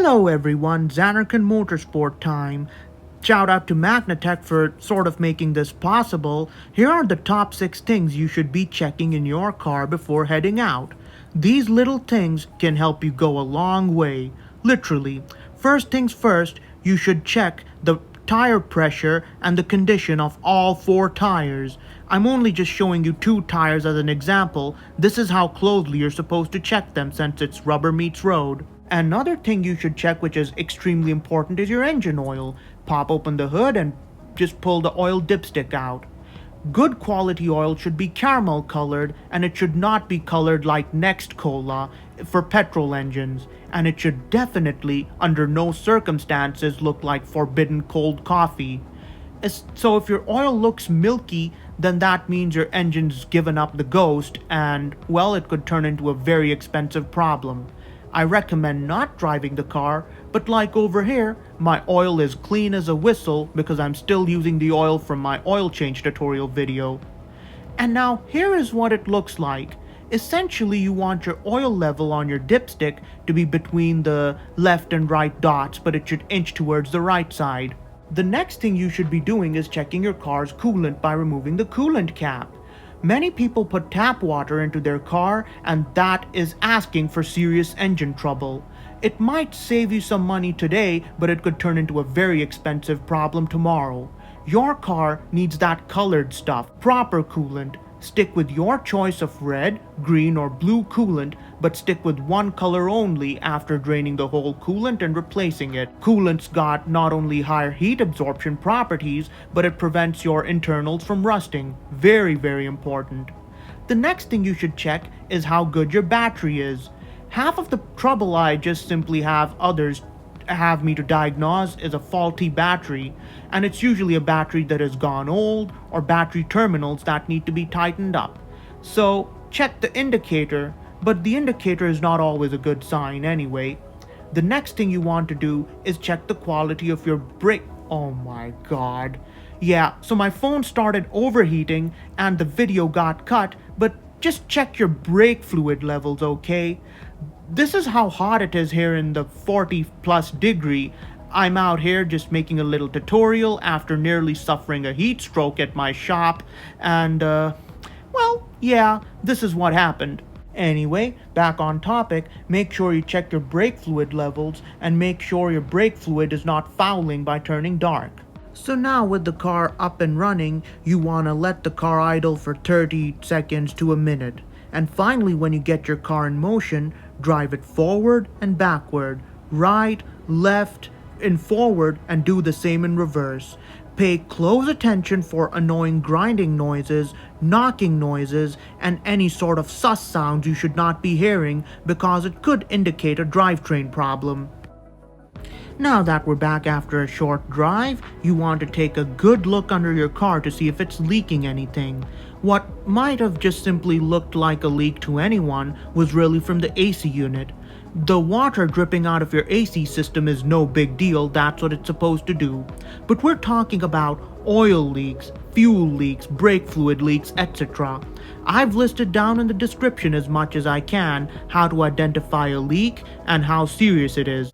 Hello everyone, Xanarkin Motorsport time. Shout out to Magnatech for sort of making this possible. Here are the top 6 things you should be checking in your car before heading out. These little things can help you go a long way. Literally. First things first, you should check the tire pressure and the condition of all 4 tires. I'm only just showing you 2 tires as an example. This is how closely you're supposed to check them since it's rubber meets road. Another thing you should check, which is extremely important, is your engine oil. Pop open the hood and just pull the oil dipstick out. Good quality oil should be caramel colored, and it should not be colored like Next Cola for petrol engines. And it should definitely, under no circumstances, look like forbidden cold coffee. So if your oil looks milky, then that means your engine's given up the ghost, and, well, it could turn into a very expensive problem. I recommend not driving the car, but like over here, my oil is clean as a whistle because I'm still using the oil from my oil change tutorial video. And now here is what it looks like. Essentially, you want your oil level on your dipstick to be between the left and right dots, but it should inch towards the right side. The next thing you should be doing is checking your car's coolant by removing the coolant cap. Many people put tap water into their car, and that is asking for serious engine trouble. It might save you some money today, but it could turn into a very expensive problem tomorrow. Your car needs that colored stuff, proper coolant. Stick with your choice of red, green, or blue coolant, but stick with one color only after draining the whole coolant and replacing it. Coolant's got not only higher heat absorption properties, but it prevents your internals from rusting. Very, very important. The next thing you should check is how good your battery is. Half of the trouble I just simply have others have me to diagnose is a faulty battery, and it's usually a battery that has gone old or battery terminals that need to be tightened up. So check the indicator, but the indicator is not always a good sign anyway. The next thing you want to do is check the quality of your brake. Oh my god. Yeah, so my phone started overheating and the video got cut, but just check your brake fluid levels, okay? This is how hot it is here in the 40+ degree. I'm out here just making a little tutorial after nearly suffering a heat stroke at my shop, and well, yeah, this is what happened. Anyway, back on topic, make sure you check your brake fluid levels and make sure your brake fluid is not fouling by turning dark. So now with the car up and running, you want to let the car idle for 30 seconds to a minute. And finally, when you get your car in motion, drive it forward and backward, right, left, and forward, and do the same in reverse. Pay close attention for annoying grinding noises, knocking noises, and any sort of sus sounds you should not be hearing because it could indicate a drivetrain problem. Now that we're back after a short drive, you want to take a good look under your car to see if it's leaking anything. What might have just simply looked like a leak to anyone was really from the AC unit. The water dripping out of your AC system is no big deal, that's what it's supposed to do. But we're talking about oil leaks, fuel leaks, brake fluid leaks, etc. I've listed down in the description as much as I can how to identify a leak and how serious it is.